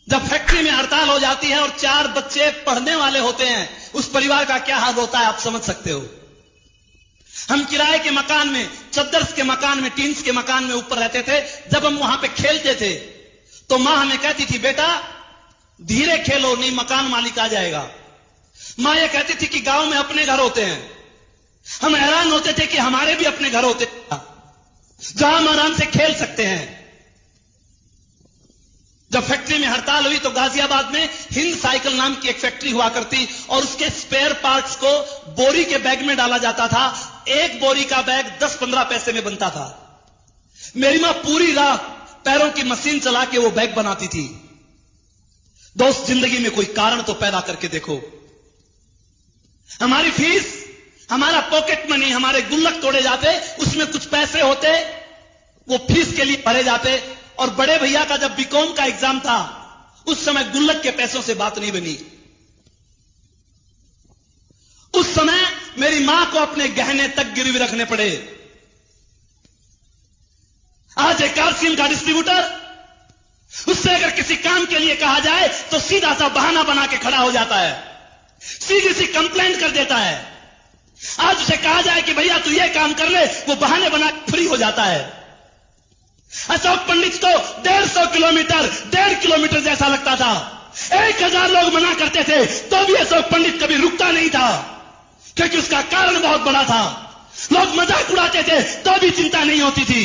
जब फैक्ट्री में हड़ताल हो जाती है और 4 बच्चे पढ़ने वाले होते हैं, उस परिवार का क्या हाल होता है आप समझ सकते हो। हम किराए के मकान में, चद्दर्स के मकान में, टीन्स के मकान में ऊपर रहते थे। जब हम वहां पे खेलते थे तो मां हमें कहती थी बेटा धीरे खेलो, नहीं मकान मालिक आ जाएगा। मां यह कहती थी कि गांव में अपने घर होते हैं। हम हैरान होते थे कि हमारे भी अपने घर होते हैं जहां हम आराम से खेल सकते हैं। जब फैक्ट्री में हड़ताल हुई तो गाजियाबाद में हिंद साइकिल नाम की एक फैक्ट्री हुआ करती, और उसके स्पेयर पार्ट्स को बोरी के बैग में डाला जाता था। एक बोरी का बैग 10-15 पैसे में बनता था। मेरी मां पूरी रात पैरों की मशीन चला के वो बैग बनाती थी। दोस्त जिंदगी में कोई कारण तो पैदा करके देखो। हमारी फीस, हमारा पॉकेट मनी, हमारे गुल्लक तोड़े जाते, उसमें कुछ पैसे होते, वो फीस के लिए भरे जाते। और बड़े भैया का जब बीकॉम का एग्जाम था, उस समय गुल्लक के पैसों से बात नहीं बनी। उस समय मेरी मां को अपने गहने तक गिरवी रखने पड़े। आज एक आरसीएम का डिस्ट्रीब्यूटर, उससे अगर किसी काम के लिए कहा जाए तो सीधा सा बहाना बना के खड़ा हो जाता है, सीधी सी कंप्लेंट कर देता है। आज उसे कहा जाए कि भैया तू ये काम कर ले, वो बहाने बना के फ्री हो जाता है। अशोक पंडित को 1.5 किलोमीटर जैसा लगता था। 1000 लोग मना करते थे तो भी अशोक पंडित कभी रुकता नहीं था, क्योंकि उसका कारण बहुत बड़ा था। लोग मजाक उड़ाते थे तो भी चिंता नहीं होती थी।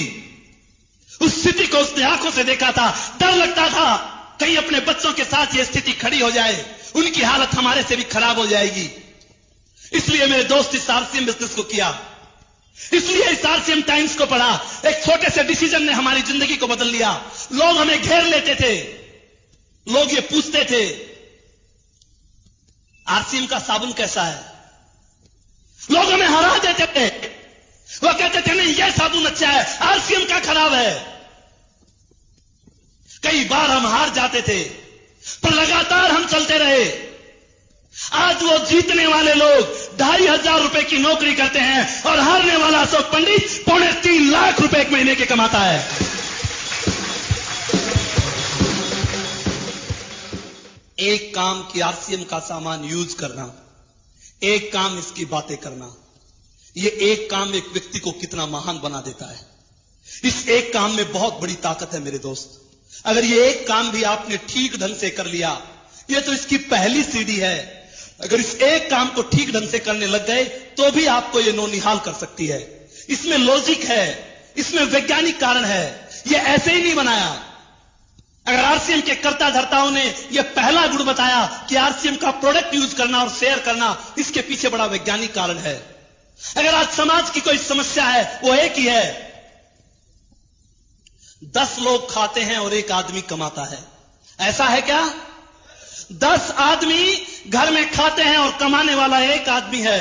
उस स्थिति को उसने आंखों से देखा था। डर लगता था कहीं अपने बच्चों के साथ ये स्थिति खड़ी हो जाए, उनकी हालत हमारे से भी खराब हो जाएगी। इसलिए मेरे दोस्त इस आरसीएम बिजनेस को किया, इसलिए इस आरसीएम टाइम्स को पढ़ा। एक छोटे से डिसीजन ने हमारी जिंदगी को बदल लिया। लोग हमें घेर लेते थे, लोग ये पूछते थे आरसीएम का साबुन कैसा है, लोग हमें हरा देते थे। वो कहते थे नहीं ये साबुन अच्छा है, आरसीएम का खराब है। कई बार हम हार जाते थे, पर लगातार हम चलते रहे। आज वो जीतने वाले लोग 2,500 रुपए की नौकरी करते हैं और हारने वाला अशोक पंडित 3.25 लाख रुपए एक महीने के कमाता है। एक काम की आरसीएम का सामान यूज करना, एक काम इसकी बातें करना, ये एक काम एक व्यक्ति को कितना महान बना देता है। इस एक काम में बहुत बड़ी ताकत है मेरे दोस्त। अगर ये एक काम भी आपने ठीक ढंग से कर लिया, ये तो इसकी पहली सीढ़ी है। अगर इस एक काम को ठीक ढंग से करने लग गए तो भी आपको ये नौनिहाल कर सकती है। इसमें लॉजिक है, इसमें वैज्ञानिक कारण है, ये ऐसे ही नहीं बनाया। अगर आरसीएम के कर्ता धर्ताओं ने यह पहला गुण बताया कि आरसीएम का प्रोडक्ट यूज करना और शेयर करना, इसके पीछे बड़ा वैज्ञानिक कारण है। अगर आज समाज की कोई समस्या है, वो एक ही है, 10 लोग खाते हैं और एक आदमी कमाता है। ऐसा है क्या? 10 आदमी घर में खाते हैं और कमाने वाला एक आदमी है।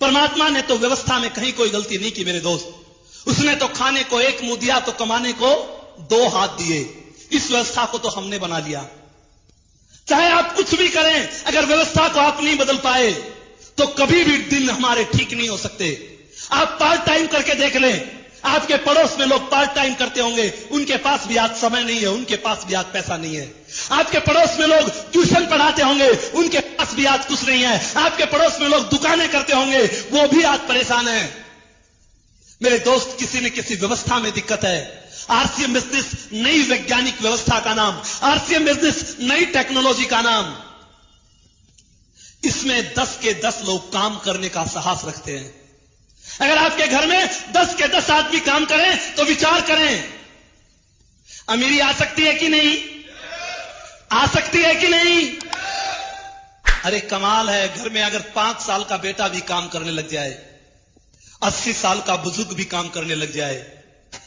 परमात्मा ने तो व्यवस्था में कहीं कोई गलती नहीं की मेरे दोस्त। उसने तो खाने को एक मुंह दिया तो कमाने को 2 हाथ दिए। इस व्यवस्था को तो हमने बना लिया। चाहे आप कुछ भी करें, अगर व्यवस्था को आप नहीं बदल पाए तो कभी भी दिन हमारे ठीक नहीं हो सकते। आप पार्ट टाइम करके देख लें, आपके पड़ोस में लोग पार्ट टाइम करते होंगे, उनके पास भी आज समय नहीं है, उनके पास भी आज पैसा नहीं है। आपके पड़ोस में लोग ट्यूशन पढ़ाते होंगे, उनके पास भी आज कुछ नहीं है। आपके पड़ोस में लोग दुकानें करते होंगे, वो भी आज परेशान है। मेरे दोस्त, किसी न किसी व्यवस्था में दिक्कत है। आरसीएम बिजनेस नई वैज्ञानिक व्यवस्था का नाम, आरसीएम बिजनेस नई टेक्नोलॉजी का नाम। इसमें 10 के 10 लोग काम करने का साहस रखते हैं। अगर आपके घर में 10 के 10 आदमी काम करें तो विचार करें, अमीरी आ सकती है कि नहीं? आ सकती है कि नहीं? अरे कमाल है, घर में अगर 5 साल का बेटा भी काम करने लग जाए, 80 साल का बुजुर्ग भी काम करने लग जाए,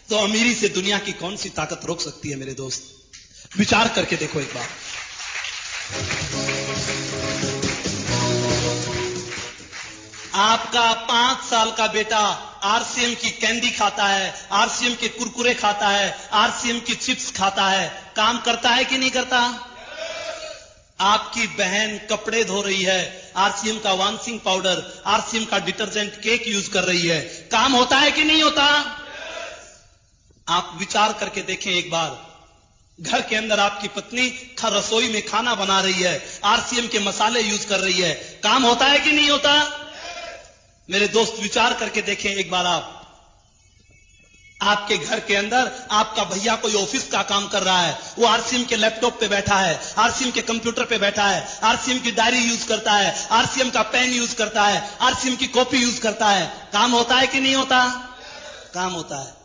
तो अमीरी से दुनिया की कौन सी ताकत रोक सकती है मेरे दोस्त? विचार करके देखो एक बार। आपका 5 साल का बेटा आरसीएम की कैंडी खाता है, आरसीएम के कुरकुरे खाता है, आरसीएम की चिप्स खाता है, काम करता है कि नहीं करता? आपकी बहन कपड़े धो रही है, आरसीएम का वॉशिंग पाउडर, आरसीएम का डिटर्जेंट, केक यूज कर रही है, काम होता है कि नहीं होता? आप विचार करके देखें एक बार। घर के अंदर आपकी पत्नी रसोई में खाना बना रही है, आरसीएम के मसाले यूज कर रही है, काम होता है कि नहीं होता? मेरे दोस्त, विचार करके देखें एक बार। आपके घर के अंदर आपका भैया कोई ऑफिस का काम कर रहा है, वो आरसीएम के लैपटॉप पे बैठा है, आरसीएम के कंप्यूटर पे बैठा है, आरसीएम की डायरी यूज करता है, आरसीएम का पेन यूज करता है, आरसीएम की कॉपी यूज करता है, काम होता है कि नहीं होता? काम होता है।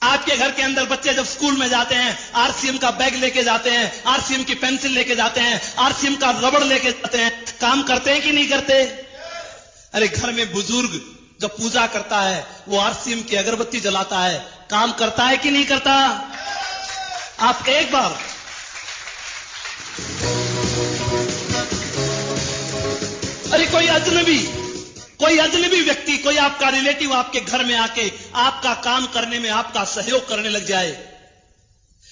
आपके घर के अंदर बच्चे जब स्कूल में जाते हैं, आरसीएम का बैग लेके जाते हैं, आरसीएम की पेंसिल लेके जाते हैं, आरसीएम का रबड़ लेके जाते हैं, काम करते हैं कि नहीं करते? अरे घर में बुजुर्ग जब पूजा करता है, वो आरसीएम की अगरबत्ती जलाता है, काम करता है कि नहीं करता? आप एक बार अरे कोई अजनबी व्यक्ति, कोई आपका रिलेटिव आपके घर में आके आपका काम करने में आपका सहयोग करने लग जाए,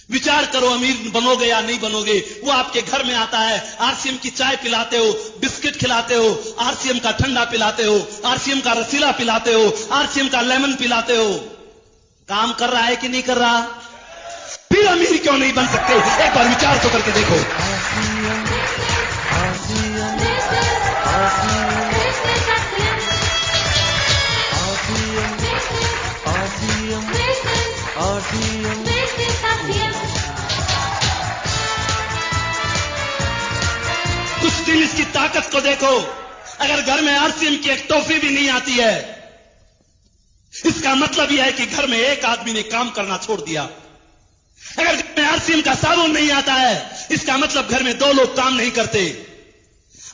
विचार करो, अमीर बनोगे या नहीं बनोगे। वो आपके घर में आता है, आरसीएम की चाय पिलाते हो, बिस्किट खिलाते हो, आरसीएम का ठंडा पिलाते हो, आरसीएम का रसीला पिलाते हो, आरसीएम का लेमन पिलाते हो, काम कर रहा है कि नहीं कर रहा? फिर अमीर क्यों नहीं बन सकते? एक बार विचार तो करके देखो। कुछ दिन इसकी ताकत को देखो। अगर घर में आरसीएम की एक टॉफी भी नहीं आती है, इसका मतलब यह है कि घर में एक आदमी ने काम करना छोड़ दिया। अगर घर में आरसीएम का साबुन नहीं आता है, इसका मतलब घर में 2 लोग काम नहीं करते।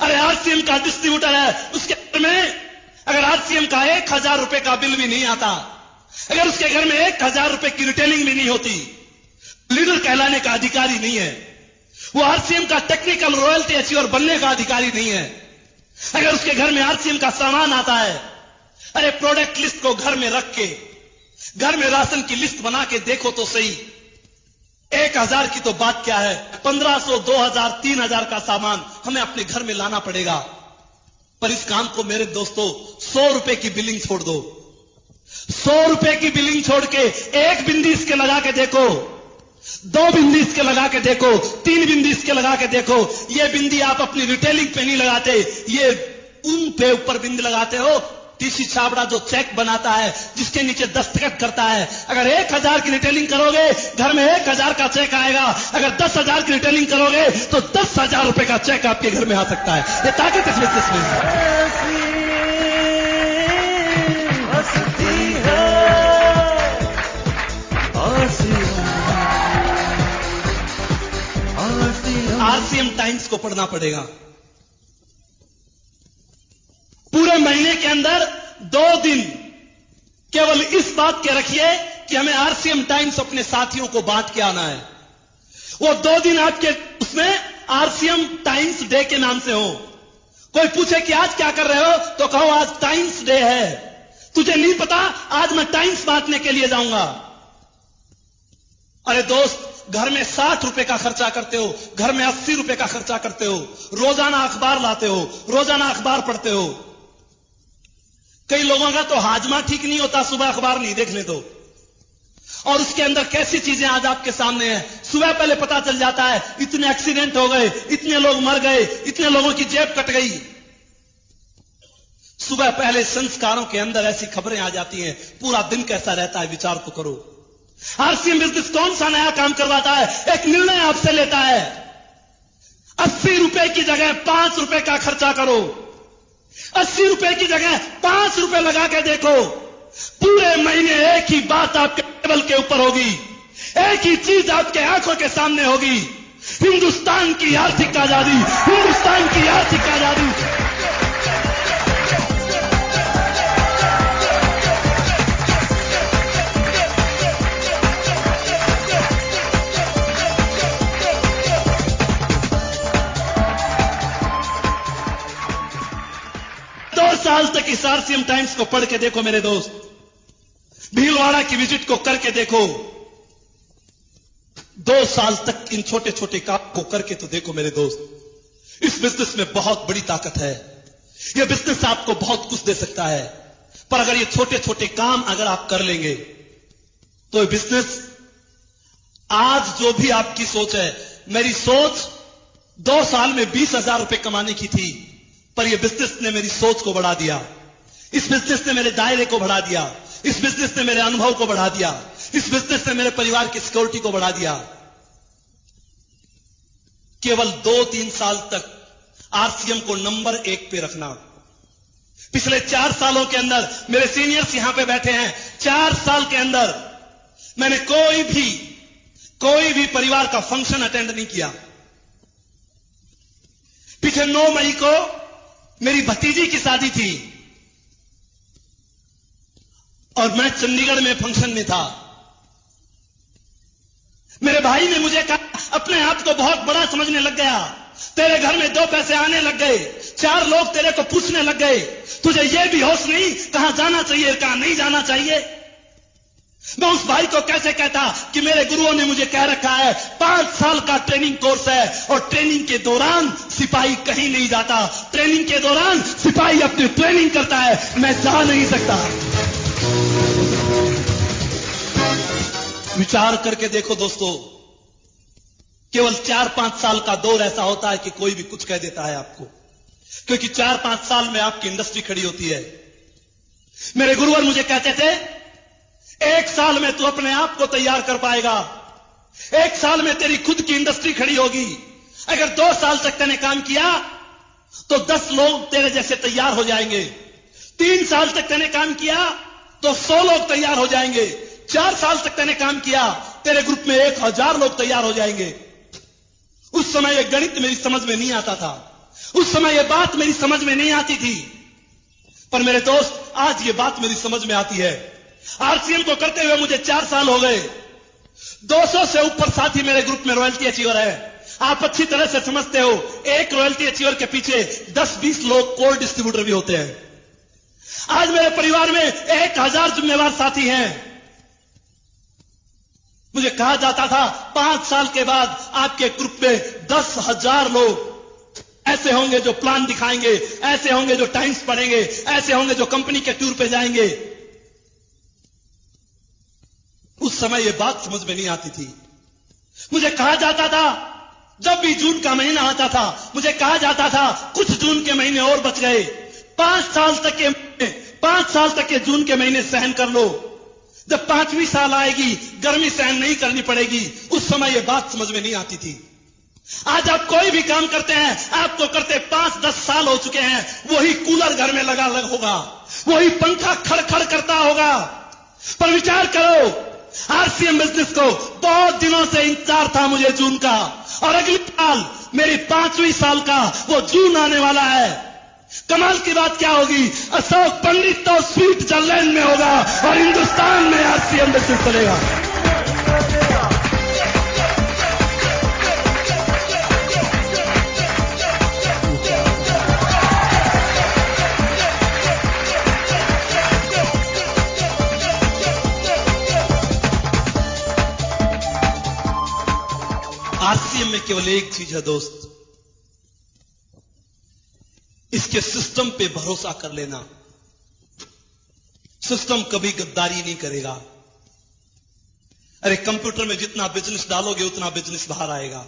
अरे आरसीएम का डिस्ट्रीब्यूटर है, उसके घर में अगर आरसीएम का 1000 रुपए का बिल भी नहीं आता, अगर उसके घर में 1000 रुपए की रिटेलिंग भी नहीं होती, लीडर कहलाने का अधिकारी नहीं है। वो आरसीएम का टेक्निकल रॉयल्टी अचीवर बनने का अधिकारी नहीं है। अगर उसके घर में आरसीएम का सामान आता है, अरे प्रोडक्ट लिस्ट को घर में रख के, घर में राशन की लिस्ट बना के देखो तो सही। 1000 की तो बात क्या है, 1500, 2000, 3000 का सामान हमें अपने घर में लाना पड़ेगा। पर इस काम को मेरे दोस्तों 100 रुपए की बिलिंग छोड़ दो। 100 रुपए की बिलिंग छोड़ के 1 बिंदी इसके लगा के देखो, 2 बिंदी इसके लगा के देखो, 3 बिंदी इसके लगा के देखो। ये बिंदी आप अपनी रिटेलिंग पे नहीं लगाते, ये उन पे ऊपर बिंदी लगाते हो। टीसी छाबड़ा जो चेक बनाता है, जिसके नीचे दस्तखत करता है, अगर 1000 की रिटेलिंग करोगे घर में 1000 का चेक आएगा। अगर 10,000 की रिटेलिंग करोगे तो 10,000 रुपए का चेक आपके घर में आ सकता है। ये ताकत इस बिजनेस में आरसीएम टाइम्स को पढ़ना पड़ेगा। पूरे महीने के अंदर 2 दिन केवल इस बात के रखिए कि हमें आरसीएम टाइम्स अपने साथियों को बांट के आना है। वो 2 दिन आपके उसमें आरसीएम टाइम्स डे के नाम से हो। कोई पूछे कि आज क्या कर रहे हो, तो कहो आज टाइम्स डे है। तुझे नहीं पता, आज मैं टाइम्स बांटने के लिए जाऊंगा। अरे दोस्त, घर में 60 रुपए का खर्चा करते हो, घर में 80 रुपए का खर्चा करते हो, रोजाना अखबार लाते हो, रोजाना अखबार पढ़ते हो। कई लोगों का तो हाजमा ठीक नहीं होता, सुबह अखबार नहीं देखने दो। और उसके अंदर कैसी चीजें आज आपके सामने हैं। सुबह पहले पता चल जाता है इतने एक्सीडेंट हो गए, इतने लोग मर गए, इतने लोगों की जेब कट गई। सुबह पहले संस्कारों के अंदर ऐसी खबरें आ जाती हैं। पूरा दिन कैसा रहता है, विचार तो करो। आरसीएम बिजनेस कौन सा नया काम करवाता है? एक निर्णय आपसे लेता है, 80 रुपए की जगह 5 रुपए का खर्चा करो। 80 रुपए की जगह 5 रुपए लगा के देखो। पूरे महीने एक ही बात आपके टेबल के ऊपर होगी, एक ही चीज आपके आंखों के सामने होगी। हिंदुस्तान की आर्थिक आजादी, हिंदुस्तान की आर्थिक आजादी। 2 साल तक इस आरसीएम टाइम्स को पढ़ के देखो मेरे दोस्त। भीलवाड़ा की विजिट को करके देखो। 2 साल तक इन छोटे छोटे काम को करके तो देखो मेरे दोस्त। इस बिजनेस में बहुत बड़ी ताकत है। यह बिजनेस आपको बहुत कुछ दे सकता है, पर अगर ये छोटे छोटे काम अगर आप कर लेंगे तो ये बिजनेस, आज जो भी आपकी सोच है, मेरी सोच 2 साल में 20,000 रुपए कमाने की थी, पर यह बिजनेस ने मेरी सोच को बढ़ा दिया। इस बिजनेस ने मेरे दायरे को बढ़ा दिया। इस बिजनेस ने मेरे अनुभव को बढ़ा दिया। इस बिजनेस ने मेरे परिवार की सिक्योरिटी को बढ़ा दिया। केवल 2-3 साल तक आरसीएम को नंबर 1 पे रखना। पिछले 4 सालों के अंदर, मेरे सीनियर्स यहां पे बैठे हैं, 4 साल के अंदर मैंने कोई भी परिवार का फंक्शन अटेंड नहीं किया। पीछे 9 मई को मेरी भतीजी की शादी थी और मैं चंडीगढ़ में फंक्शन में था। मेरे भाई ने मुझे कहा, अपने आप को बहुत बड़ा समझने लग गया, तेरे घर में 2 पैसे आने लग गए, 4 लोग तेरे को पूछने लग गए, तुझे यह भी होश नहीं कहां जाना चाहिए कहां नहीं जाना चाहिए। मैं उस भाई को कैसे कहता कि मेरे गुरुओं ने मुझे कह रखा है 5 साल का ट्रेनिंग कोर्स है और ट्रेनिंग के दौरान सिपाही कहीं नहीं जाता, ट्रेनिंग के दौरान सिपाही अपनी ट्रेनिंग करता है, मैं जा नहीं सकता। विचार करके देखो दोस्तों, केवल 4-5 साल का दौर ऐसा होता है कि कोई भी कुछ कह देता है आपको, क्योंकि 4-5 साल में आपकी इंडस्ट्री खड़ी होती है। मेरे गुरुवर मुझे कहते थे, 1 साल में तू अपने आप को तैयार कर पाएगा, 1 साल में तेरी खुद की इंडस्ट्री खड़ी होगी। अगर 2 साल तक तूने काम किया तो 10 लोग तेरे जैसे तैयार हो जाएंगे। 3 साल तक तूने काम किया तो 100 लोग तैयार हो जाएंगे। 4 साल तक मैंने काम किया, तेरे ग्रुप में 1000 लोग तैयार हो जाएंगे। उस समय यह गणित मेरी समझ में नहीं आता था, उस समय यह बात मेरी समझ में नहीं आती थी, पर मेरे दोस्त आज ये बात मेरी समझ में आती है। आरसीएम को करते हुए मुझे 4 साल हो गए। 200 से ऊपर साथी मेरे ग्रुप में रॉयल्टी अचीवर है। आप अच्छी तरह से समझते हो, एक रॉयल्टी अचीवर के पीछे 10-20 लोग कोर डिस्ट्रीब्यूटर भी होते हैं। आज मेरे परिवार में 1000 जिम्मेवार साथी हैं। मुझे कहा जाता था 5 साल के बाद आपके ग्रुप में 10,000 लोग ऐसे होंगे जो प्लान दिखाएंगे, ऐसे होंगे जो टाइम्स पढ़ेंगे, ऐसे होंगे जो कंपनी के टूर पे जाएंगे। उस समय यह बात समझ में नहीं आती थी। मुझे कहा जाता था, जब भी जून का महीना आता था, मुझे कहा जाता था कुछ जून के महीने और बच गए, 5 साल तक के जून के महीने सहन कर लो, जब 5वीं साल आएगी गर्मी सहन नहीं करनी पड़ेगी। उस समय यह बात समझ में नहीं आती थी। आज आप कोई भी काम करते हैं, आपको करते 5-10 साल हो चुके हैं, वही कूलर घर में लगा होगा, वही पंखा खड़ करता होगा। पर विचार करो, आरसीएम बिजनेस को बहुत दिनों से इंतजार था मुझे जून का, और अगली साल मेरी 5वीं साल का वो जून आने वाला है। कमाल की बात क्या होगी, अशोक पंडित तो स्विट्जरलैंड में होगा और हिंदुस्तान में आरसीएम बिजनेस चलेगा। आरसीएम में केवल एक चीज है दोस्त, इसके सिस्टम पे भरोसा कर लेना। सिस्टम कभी गद्दारी नहीं करेगा। अरे कंप्यूटर में जितना बिजनेस डालोगे उतना बिजनेस बाहर आएगा।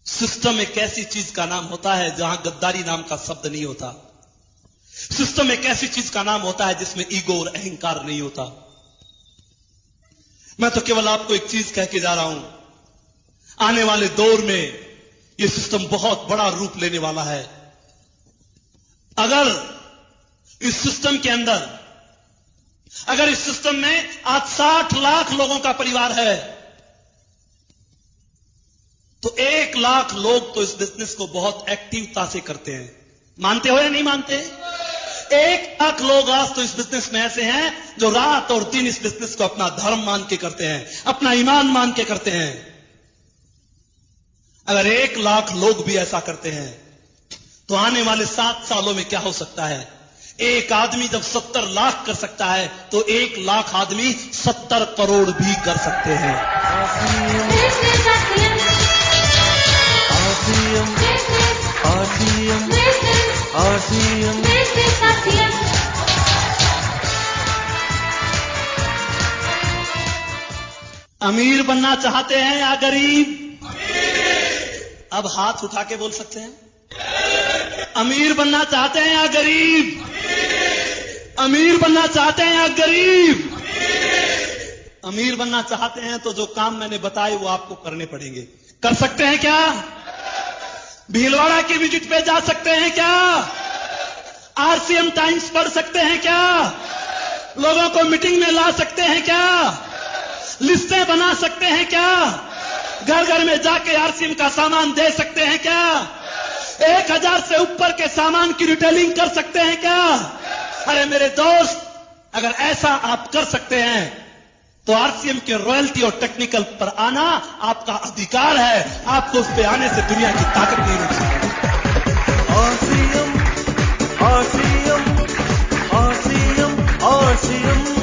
सिस्टम एक ऐसी चीज का नाम होता है जहां गद्दारी नाम का शब्द नहीं होता। सिस्टम एक ऐसी चीज का नाम होता है जिसमें ईगो और अहंकार नहीं होता। मैं तो केवल आपको एक चीज कह के जा रहा हूं, आने वाले दौर में यह सिस्टम बहुत बड़ा रूप लेने वाला है। अगर इस सिस्टम के अंदर, अगर इस सिस्टम में आज 60 लाख लोगों का परिवार है, तो 1 लाख लोग तो इस बिजनेस को बहुत एक्टिवता से करते हैं। मानते हो या नहीं मानते? 1 लाख लोग आज तो इस बिजनेस में ऐसे हैं जो रात और दिन इस बिजनेस को अपना धर्म मान के करते हैं, अपना ईमान मान के करते हैं। अगर 1 लाख लोग भी ऐसा करते हैं तो आने वाले 7 सालों में क्या हो सकता है? एक आदमी जब 70 लाख कर सकता है तो 1 लाख आदमी 70 करोड़ भी कर सकते हैं। अमीर बनना चाहते हैं या गरीब? अब हाथ उठा के बोल सकते हैं। अमीर बनना चाहते हैं या गरीब? अमीर बनना चाहते हैं या गरीब? अमीर बनना चाहते हैं तो जो काम मैंने बताए वो आपको करने पड़ेंगे। कर सकते हैं क्या? भीलवाड़ा की विजिट पे जा सकते हैं क्या? आरसीएम टाइम्स पढ़ सकते हैं क्या? लोगों को मीटिंग में ला सकते हैं क्या? लिस्टें बना सकते हैं क्या? घर घर में जाके आरसीएम का सामान दे सकते हैं क्या? 1000 से ऊपर के सामान की रिटेलिंग कर सकते हैं क्या? अरे मेरे दोस्त, अगर ऐसा आप कर सकते हैं तो आरसीएम के रॉयल्टी और टेक्निकल पर आना आपका अधिकार है। आपको उस पे आने से दुनिया की ताकत नहीं रुक सकती। RCM, RCM, RCM, RCM.